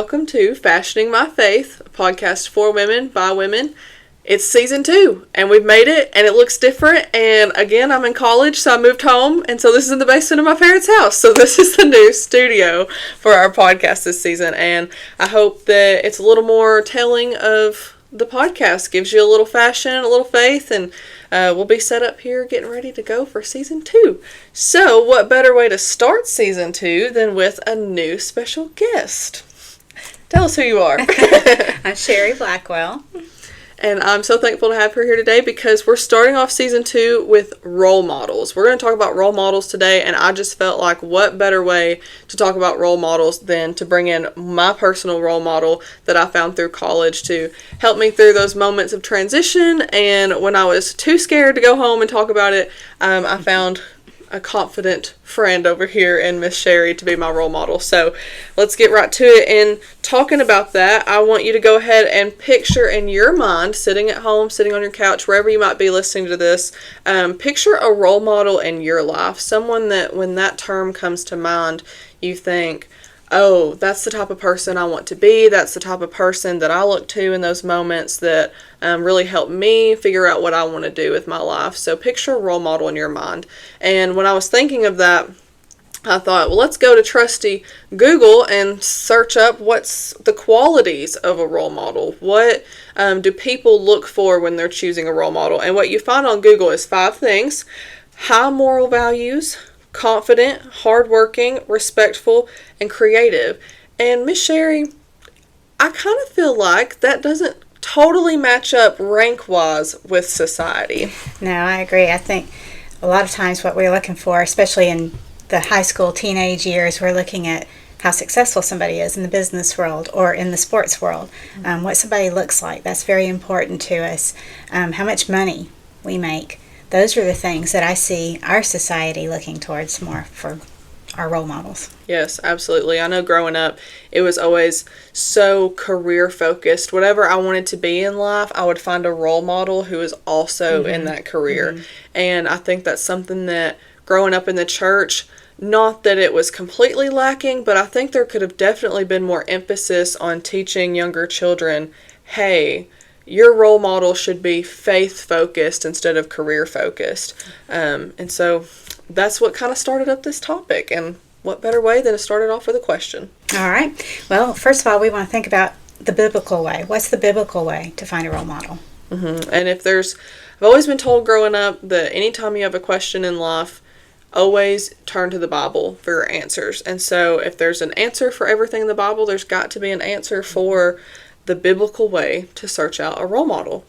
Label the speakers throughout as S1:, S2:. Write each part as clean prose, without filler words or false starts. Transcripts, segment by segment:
S1: welcome to Fashioning My Faith, a podcast for women, by women. It's season 2, and we've made it, and it looks different, and again, I'm in college, so I moved home, and so this is in the basement of my parents' house, so this is the new studio for our podcast this season, and I hope that it's a little more telling of the podcast, gives you a little fashion, a little faith, and we'll be set up here getting ready to go for season 2. So, what better way to start season 2 than with a new special guest? Tell us who you are.
S2: I'm Sheri Blackwell.
S1: And I'm so thankful to have her here today because we're starting off season 2 with role models. We're going to talk about role models today, and I just felt like what better way to talk about role models than to bring in my personal role model that I found through college to help me through those moments of transition. And when I was too scared to go home and talk about it, I found a confident friend over here in Miss Sheri to be my role model. So let's get right to it. And talking about that, I want you to go ahead and picture in your mind, sitting at home, sitting on your couch, wherever you might be listening to this, picture a role model in your life. Someone that when that term comes to mind, you think, oh, that's the type of person I want to be. That's the type of person that I look to in those moments that really help me figure out what I want to do with my life. So picture a role model in your mind. And when I was thinking of that, I thought, well, let's go to trusty Google and search up what's the qualities of a role model. What do people look for when they're choosing a role model? And what you find on Google is 5 things: high moral values, confident, hardworking, respectful, and creative. And Miss Sheri, I kind of feel like that doesn't totally match up rank-wise with society.
S2: No, I agree. I think a lot of times what we're looking for, especially in the high school, teenage years, we're looking at how successful somebody is in the business world or in the sports world, what somebody looks like. That's very important to us. How much money we make. Those are the things that I see our society looking towards more for our role models.
S1: Yes, absolutely. I know growing up, it was always so career focused. Whatever I wanted to be in life, I would find a role model who is also in that career. And I think that's something that growing up in the church, not that it was completely lacking, but I think there could have definitely been more emphasis on teaching younger children, hey, your role model should be faith-focused instead of career-focused. And so that's what kind of started up this topic. And what better way than to start it off with a question?
S2: All right. Well, first of all, we want to think about the biblical way. What's the biblical way to find a role model?
S1: And I've always been told growing up that anytime you have a question in life, always turn to the Bible for your answers. And so if there's an answer for everything in the Bible, there's got to be an answer for the biblical way to search out a role model.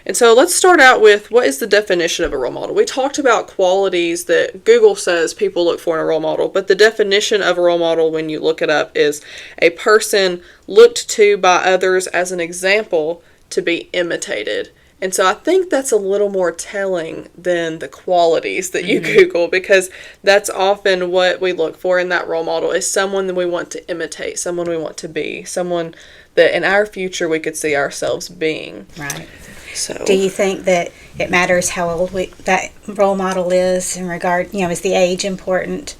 S1: And so let's start out with, what is the definition of a role model? We talked about qualities that Google says people look for in a role model, but the definition of a role model when you look it up is a person looked to by others as an example to be imitated. And so I think that's a little more telling than the qualities that you Google, because that's often what we look for in that role model is someone that we want to imitate, someone we want to be, someone that in our future we could see ourselves being.
S2: Right.
S1: So,
S2: do you think that it matters how old that role model is in regard, is the age important?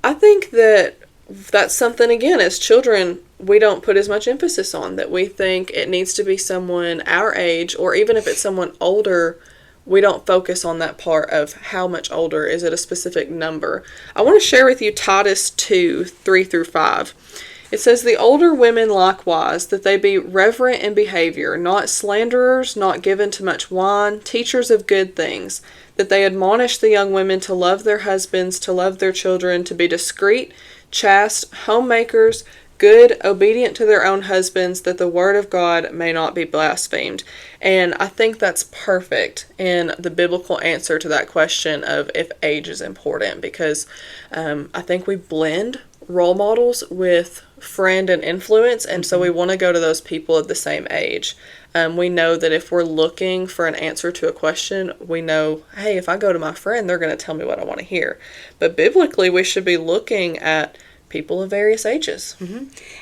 S1: I think that that's something, again, as children, we don't put as much emphasis on, that we think it needs to be someone our age, or even if it's someone older, we don't focus on that part of how much older. Is it a specific number? I want to share with you Titus 2, 3-5. It says, the older women likewise, that they be reverent in behavior, not slanderers, not given to much wine, teachers of good things, that they admonish the young women to love their husbands, to love their children, to be discreet, chaste, homemakers, good, obedient to their own husbands, that the word of God may not be blasphemed. And I think that's perfect in the biblical answer to that question of if age is important, because I think we blend role models with friend and influence, and so we want to go to those people at the same age. We know that if we're looking for an answer to a question, we know, hey, if I go to my friend, they're going to tell me what I want to hear. But biblically, we should be looking at people of various ages.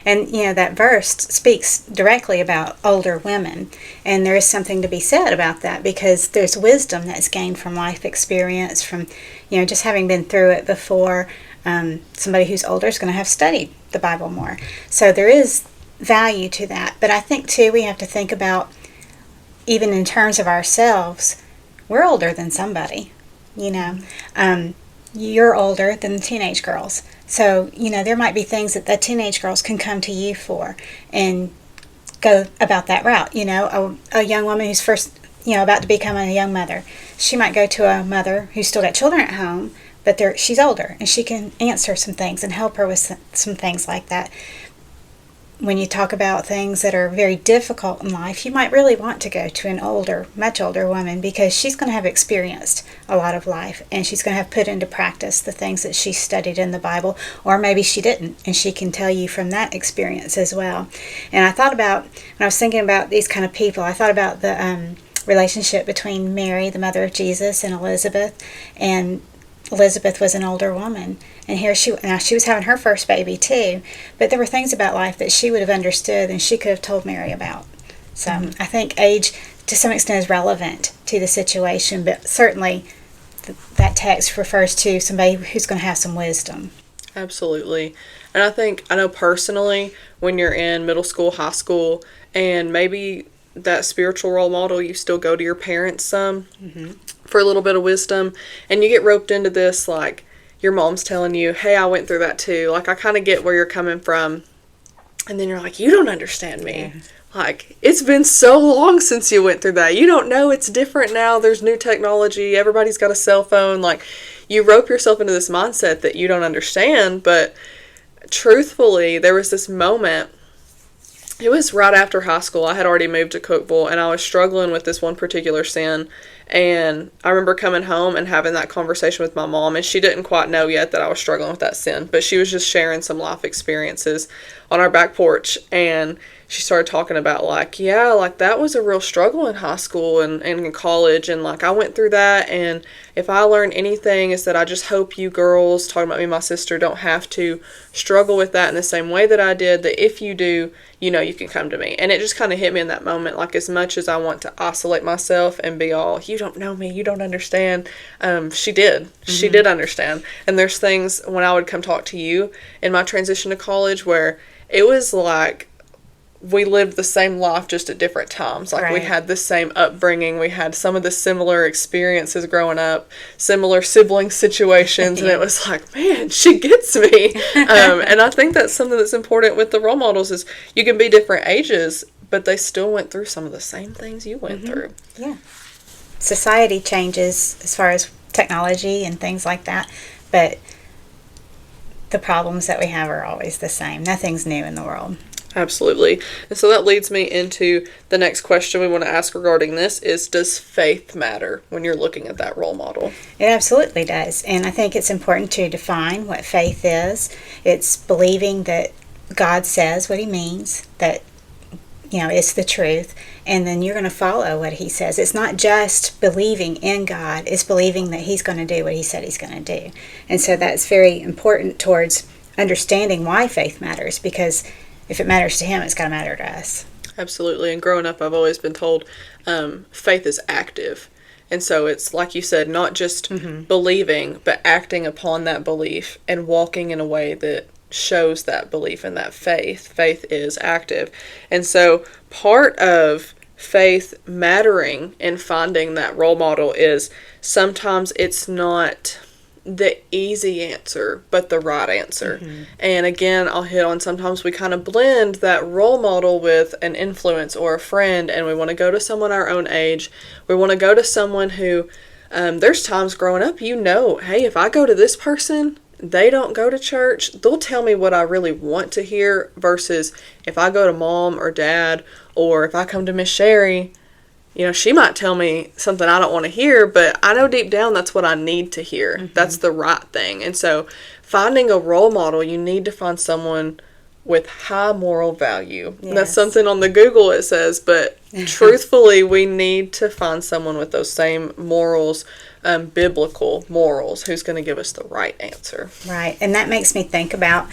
S2: And, that verse speaks directly about older women. And there is something to be said about that, because there's wisdom that's gained from life experience, from, just having been through it before. Somebody who's older is going to have studied the Bible more. So there is value to that. But I think, too, we have to think about, even in terms of ourselves, we're older than somebody, you know. You're older than the teenage girls. So, you know, there might be things that the teenage girls can come to you for and go about that route. You know, a young woman who's first, you know, about to become a young mother, she might go to a mother who's still got children at home, but she's older, and she can answer some things and help her with some things like that. When you talk about things that are very difficult in life, you might really want to go to an older, much older woman, because she's going to have experienced a lot of life, and she's going to have put into practice the things that she studied in the Bible, or maybe she didn't, and she can tell you from that experience as well. And I thought about, when I was thinking about these kind of people, I thought about the relationship between Mary, the mother of Jesus, and Elizabeth. And Elizabeth was an older woman, and now she was having her first baby too, but there were things about life that she would have understood and she could have told Mary about. So I think age to some extent is relevant to the situation, but certainly that text refers to somebody who's going to have some wisdom.
S1: Absolutely. And I know personally, when you're in middle school, high school, and maybe that spiritual role model, you still go to your parents some for a little bit of wisdom, and you get roped into this, like, your mom's telling you, hey, I went through that too. Like, I kind of get where you're coming from. And then you're like, you don't understand me. Yeah. Like, it's been so long since you went through that. You don't know, it's different now. There's new technology. Everybody's got a cell phone. Like, you rope yourself into this mindset that you don't understand. But truthfully, there was this moment. It was right after high school. I had already moved to Cookeville, and I was struggling with this one particular sin. And I remember coming home and having that conversation with my mom, and she didn't quite know yet that I was struggling with that sin, but she was just sharing some life experiences on our back porch, and she started talking about, like, yeah, like, that was a real struggle in high school and in college, and, like, I went through that, and if I learned anything is that I just hope you girls, talking about me and my sister, don't have to struggle with that in the same way that I did, that if you do, you know, you can come to me. And it just kind of hit me in that moment, like, as much as I want to isolate myself and be all, you don't know me, you don't understand, she did. She did understand. And there's things when I would come talk to you in my transition to college where it was like, we lived the same life just at different times. Like, right. We had the same upbringing. We had some of the similar experiences growing up, similar sibling situations. And it was like, man, she gets me. And I think that's something that's important with the role models is you can be different ages, but they still went through some of the same things you went through.
S2: Yeah. Society changes as far as technology and things like that, but the problems that we have are always the same. Nothing's new in the world.
S1: Absolutely. And so that leads me into the next question we want to ask regarding this is, does faith matter when you're looking at that role model?
S2: It absolutely does. And I think it's important to define what faith is. It's believing that God says what he means, that, you know, it's the truth, and then you're going to follow what he says. It's not just believing in God, it's believing that he's going to do what he said he's going to do. And so that's very important towards understanding why faith matters, because if it matters to him, it's got to matter to us.
S1: Absolutely. And growing up, I've always been told faith is active. And so it's, like you said, not just believing, but acting upon that belief and walking in a way that shows that belief and that faith. Faith is active. And so part of faith mattering and finding that role model is sometimes it's not the easy answer, but the right answer. And again, I'll hit on sometimes we kind of blend that role model with an influence or a friend, and we want to go to someone our own age. We want to go to someone who, there's times growing up, you know, hey, if I go to this person, they don't go to church, they'll tell me what I really want to hear, versus if I go to mom or dad, or if I come to Miss Sheri, you know, she might tell me something I don't want to hear, but I know deep down that's what I need to hear. That's the right thing. And so finding a role model, you need to find someone with high moral value. Yes. That's something on the Google it says, but truthfully, we need to find someone with those same morals, biblical morals, who's going to give us the right answer.
S2: Right. And that makes me think about,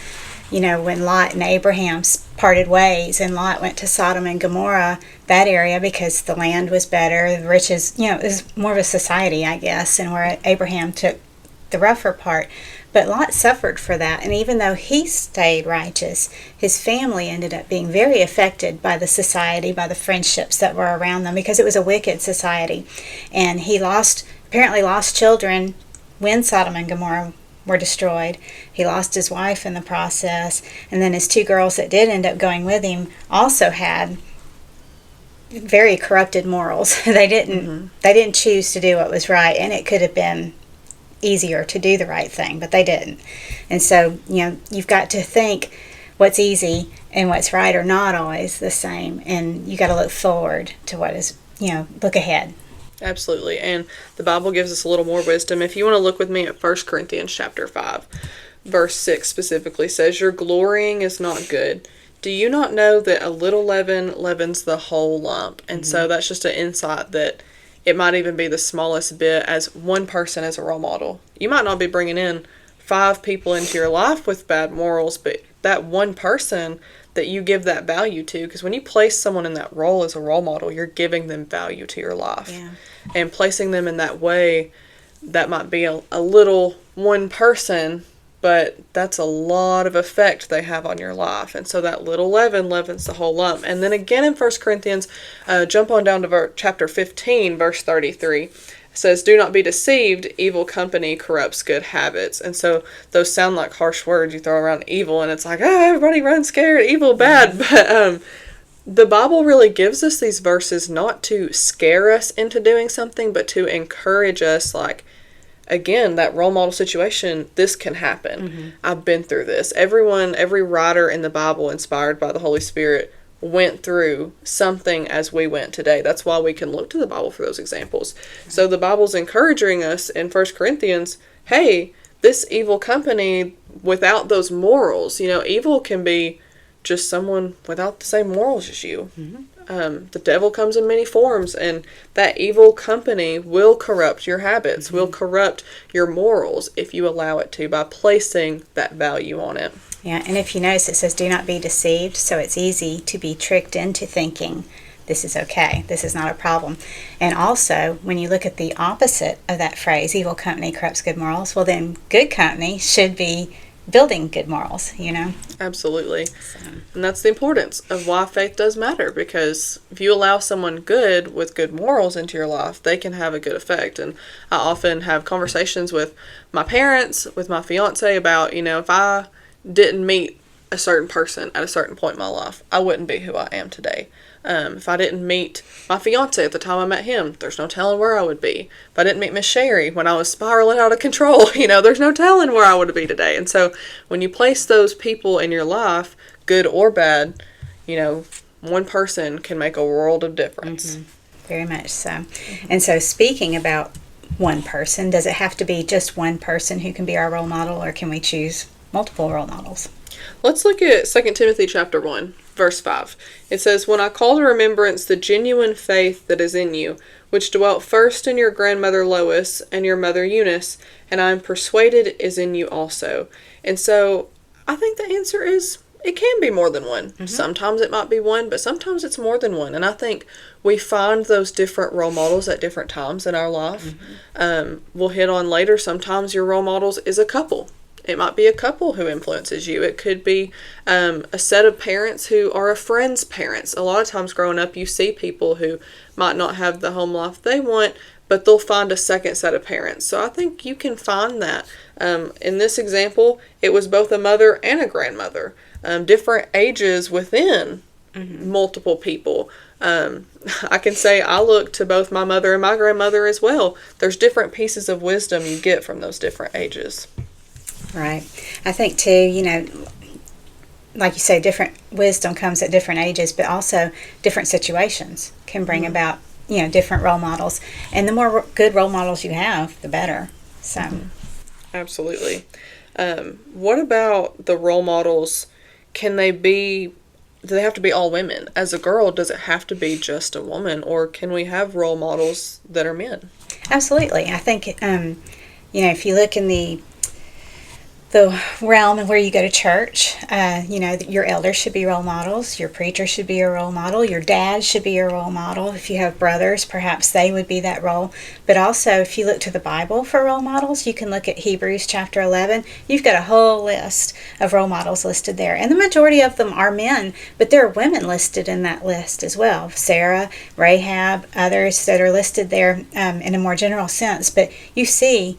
S2: you know, when Lot and Abraham parted ways, and Lot went to Sodom and Gomorrah, that area, because the land was better, the riches, you know, it was more of a society, I guess, and where Abraham took the rougher part. But Lot suffered for that, and even though he stayed righteous, his family ended up being very affected by the society, by the friendships that were around them, because it was a wicked society. And he apparently lost children when Sodom and Gomorrah were destroyed. He lost his wife in the process, and then his two girls that did end up going with him also had very corrupted morals. They didn't choose to do what was right, and it could have been easier to do the right thing, but they didn't. And so, you've got to think what's easy and what's right are not always the same, and you got to look forward to what is, look ahead.
S1: Absolutely. And the Bible gives us a little more wisdom. If you want to look with me at 1 Corinthians chapter 5, verse 6 specifically says, "Your glorying is not good. Do you not know that a little leaven leavens the whole lump?" And so that's just an insight that it might even be the smallest bit as one person as a role model. You might not be bringing in 5 people into your life with bad morals, but that one person that you give that value to, because when you place someone in that role as a role model, you're giving them value to your life.
S2: Yeah.
S1: And placing them in that way, that might be a little one person, but that's a lot of effect they have on your life. And so that little leaven leavens the whole lump. And then again in 1 Corinthians, jump on down to chapter 15, verse 33. It says, "Do not be deceived, evil company corrupts good habits." And so those sound like harsh words. You throw around evil and it's like, everybody run scared, evil, bad. But the Bible really gives us these verses not to scare us into doing something, but to encourage us, like, again, that role model situation, this can happen. I've been through this. Every writer in the Bible inspired by the Holy Spirit went through something as we went today. That's why we can look to the Bible for those examples. So the Bible's encouraging us in 1 Corinthians, hey, this evil company without those morals, evil can be just someone without the same morals as you. The devil comes in many forms, and that evil company will corrupt your habits, will corrupt your morals if you allow it to, by placing that value on it.
S2: Yeah, and if you notice, it says, "Do not be deceived," so it's easy to be tricked into thinking this is okay, this is not a problem. And also, when you look at the opposite of that phrase, evil company corrupts good morals, well then good company should be building good morals,
S1: Absolutely. And that's the importance of why faith does matter, because if you allow someone good with good morals into your life, they can have a good effect. And I often have conversations with my parents, with my fiance about, if I didn't meet a certain person at a certain point in my life, I wouldn't be who I am today. If I didn't meet my fiance at the time I met him, there's no telling where I would be. If I didn't meet Miss Sheri when I was spiraling out of control, there's no telling where I would be today. And so when you place those people in your life, good or bad, one person can make a world of difference.
S2: Very much so. And so speaking about one person, does it have to be just one person who can be our role model, or can we choose multiple role models?
S1: Let's look at 2 Timothy chapter 1, verse 5. It says, "When I call to remembrance the genuine faith that is in you, which dwelt first in your grandmother Lois and your mother Eunice, and I am persuaded is in you also." And so I think the answer is it can be more than one. Sometimes it might be one, but sometimes it's more than one. And I think we find those different role models at different times in our life. We'll hit on later, sometimes your role models is a couple. It might be a couple who influences you. It could be a set of parents who are a friend's parents. A lot of times growing up, you see people who might not have the home life they want, but they'll find a second set of parents. So I think you can find that. In this example, it was both a mother and a grandmother. Different ages within multiple people. I can say I look to both my mother and my grandmother as well. There's different pieces of wisdom you get from those different ages.
S2: Right. I think too, like you say, different wisdom comes at different ages, but also different situations can bring about, different role models. And the more good role models you have, the better. So.
S1: Absolutely. What about the role models? Do they have to be all women? As a girl, does it have to be just a woman, or can we have role models that are men?
S2: Absolutely. I think, if you look in the the realm and where you go to church. Your elders should be role models. Your preacher should be a role model. Your dad should be a role model. If you have brothers, perhaps they would be that role. But also, if you look to the Bible for role models, you can look at Hebrews chapter 11. You've got a whole list of role models listed there. And the majority of them are men, but there are women listed in that list as well. Sarah, Rahab, others that are listed there in a more general sense. But you see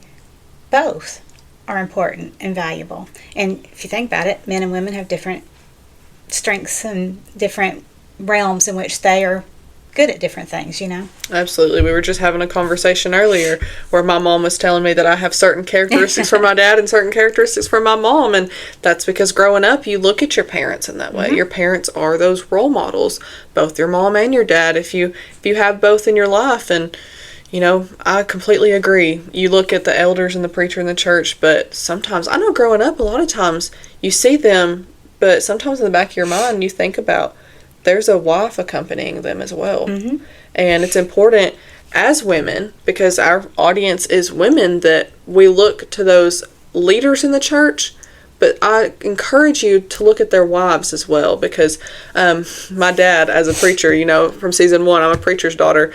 S2: both are important and valuable. And if you think about it, men and women have different strengths and different realms in which they are good at different things,
S1: Absolutely. We were just having a conversation earlier where my mom was telling me that I have certain characteristics from my dad and certain characteristics from my mom, and that's because growing up you look at your parents in that way. Your parents are those role models, both your mom and your dad, if you have both in your life. And I completely agree. You look at the elders and the preacher in the church, but sometimes, I know growing up, a lot of times you see them, but sometimes in the back of your mind you think about there's a wife accompanying them as well. And it's important as women, because our audience is women, that we look to those leaders in the church. But I encourage you to look at their wives as well, because my dad, as a preacher, from season 1, I'm a preacher's daughter.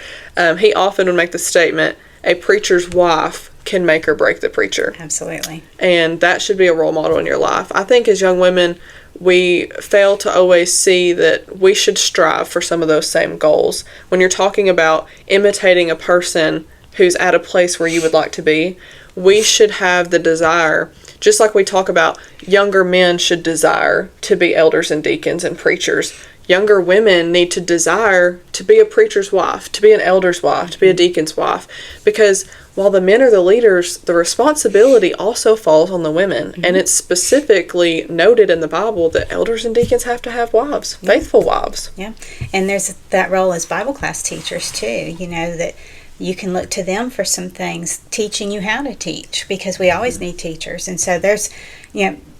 S1: He often would make the statement, a preacher's wife can make or break the preacher.
S2: Absolutely.
S1: And that should be a role model in your life. I think as young women, we fail to always see that we should strive for some of those same goals. When you're talking about imitating a person who's at a place where you would like to be, we should have the desire. Just like we talk about younger men should desire to be elders and deacons and preachers, younger women need to desire to be a preacher's wife, to be an elder's wife, to be a deacon's wife. Because while the men are the leaders, the responsibility also falls on the women. And it's specifically noted in the Bible that elders and deacons have to have wives, faithful wives.
S2: Yeah. And there's that role as Bible class teachers too, that you can look to them for some things, teaching you how to teach, because we always need teachers. And so there's,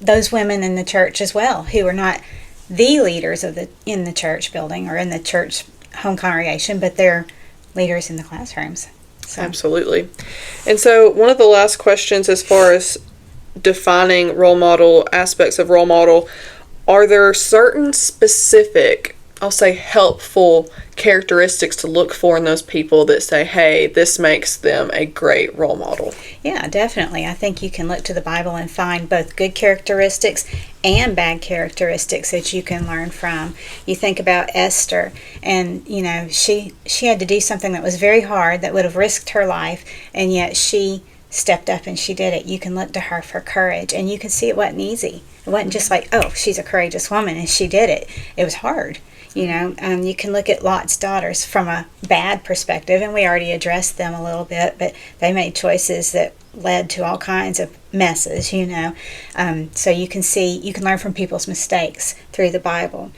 S2: those women in the church as well who are not the leaders in the church building or in the church home congregation, but they're leaders in the classrooms. So.
S1: Absolutely. And so one of the last questions, as far as defining role model, aspects of role model, are there certain specific, I'll say, helpful characteristics to look for in those people that say, hey, this makes them a great role model?
S2: Yeah, definitely. I think you can look to the Bible and find both good characteristics and bad characteristics that you can learn from. You think about Esther, and she had to do something that was very hard, that would have risked her life, and yet she stepped up and she did it. You can look to her for courage, and you can see it wasn't easy. It wasn't just like, oh, she's a courageous woman and she did it. It was hard. You can look at Lot's daughters from a bad perspective, and we already addressed them a little bit, but they made choices that led to all kinds of messes, So you can learn from people's mistakes through the Bible.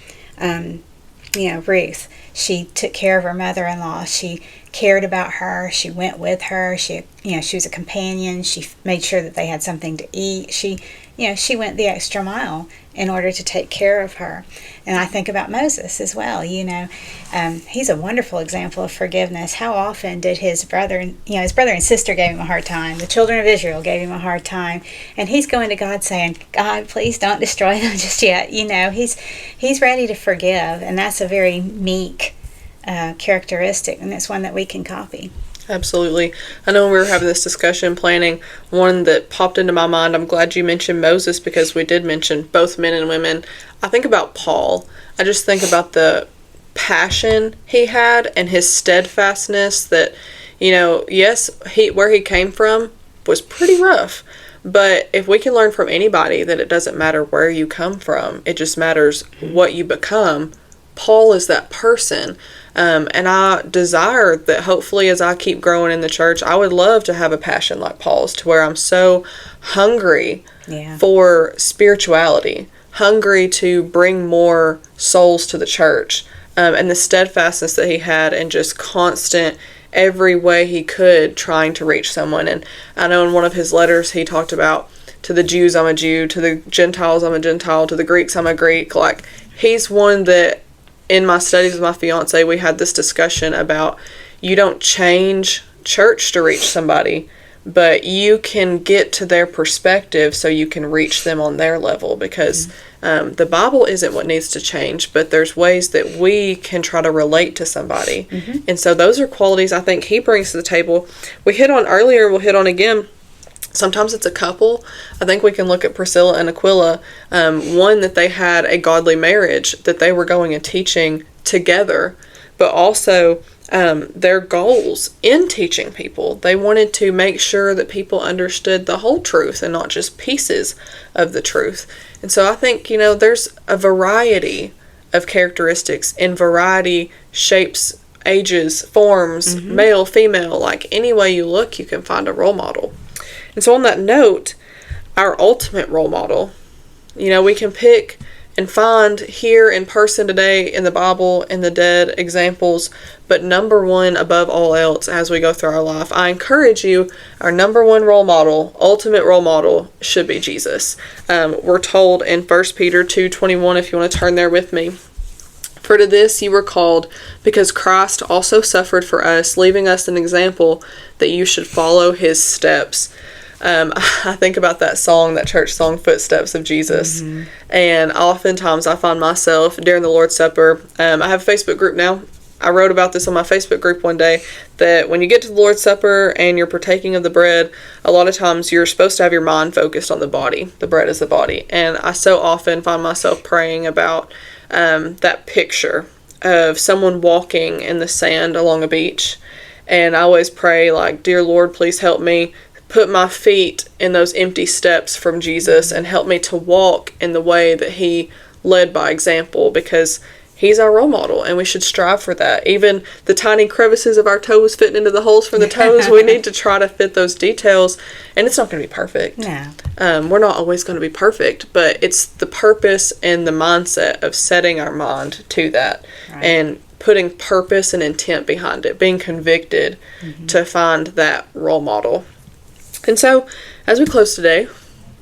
S2: Ruth, she took care of her mother-in-law. She cared about her. She went with her. She was a companion. She made sure that they had something to eat. She went the extra mile in order to take care of her. And I think about Moses as well. He's a wonderful example of forgiveness. How often did his brother and sister gave him a hard time? The children of Israel gave him a hard time. And he's going to God saying, God, please don't destroy them just yet. He's ready to forgive. And that's a very meek characteristic. And it's one that we can copy.
S1: Absolutely. I know when we were having this discussion planning, one that popped into my mind, I'm glad you mentioned Moses, because we did mention both men and women. I think about Paul. I just think about the passion he had and his steadfastness that, yes, where he came from was pretty rough. But if we can learn from anybody that it doesn't matter where you come from, it just matters what you become. Paul is that person. And I desire that hopefully as I keep growing in the church, I would love to have a passion like Paul's, to where I'm so hungry for spirituality, hungry to bring more souls to the church, and the steadfastness that he had, and just constant, every way he could, trying to reach someone. And I know in one of his letters he talked about, to the Jews I'm a Jew, to the Gentiles I'm a Gentile, to the Greeks I'm a Greek. Like, he's one that, in my studies with my fiance, we had this discussion about, you don't change church to reach somebody, but you can get to their perspective so you can reach them on their level, because the Bible isn't what needs to change, but there's ways that we can try to relate to somebody. And so those are qualities I think he brings to the table. We hit on earlier, we'll hit on again. Sometimes it's a couple. I think we can look at Priscilla and Aquila. One, that they had a godly marriage, that they were going and teaching together, but also their goals in teaching people. They wanted to make sure that people understood the whole truth and not just pieces of the truth. And so I think, there's a variety of characteristics, in variety, shapes, ages, forms, male, female, like any way you look, you can find a role model. And so on that note, our ultimate role model, we can pick and find here in person today in the Bible, in the dead examples, but number one above all else as we go through our life, I encourage you, our number one role model, ultimate role model, should be Jesus. We're told in 1 Peter 2:21, if you want to turn there with me, "For to this you were called, because Christ also suffered for us, leaving us an example that you should follow his steps." I think about that song, that church song, Footsteps of Jesus. And oftentimes I find myself during the Lord's Supper, I have a Facebook group now. I wrote about this on my Facebook group one day, that when you get to the Lord's Supper and you're partaking of the bread, a lot of times you're supposed to have your mind focused on the body. The bread is the body. And I so often find myself praying about that picture of someone walking in the sand along a beach. And I always pray, like, "Dear Lord, please help me put my feet in those empty steps from Jesus and help me to walk in the way that he led by example," because he's our role model and we should strive for that. Even the tiny crevices of our toes fitting into the holes for the toes, we need to try to fit those details. And it's not going to be perfect.
S2: No.
S1: We're not always going to be perfect, but it's the purpose and the mindset of setting our mind to that, and putting purpose and intent behind it, being convicted to find that role model. And so, as we close today,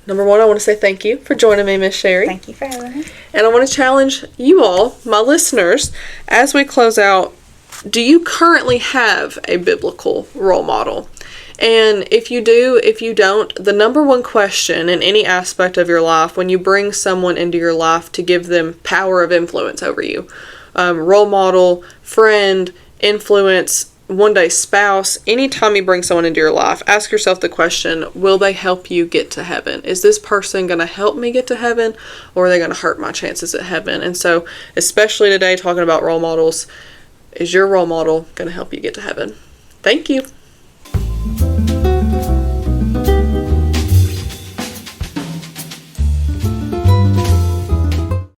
S1: number one, I want to say thank you for joining me, Miss Sheri.
S2: Thank you for having me.
S1: And I want to challenge you all, my listeners, as we close out, do you currently have a biblical role model? And if you do, if you don't, the number one question in any aspect of your life, when you bring someone into your life to give them power of influence over you, role model, friend, influence, one day spouse, anytime you bring someone into your life, ask yourself the question, will they help you get to heaven? Is this person going to help me get to heaven, or are they going to hurt my chances at heaven? And so, especially today, talking about role models, is your role model going to help you get to heaven? Thank you.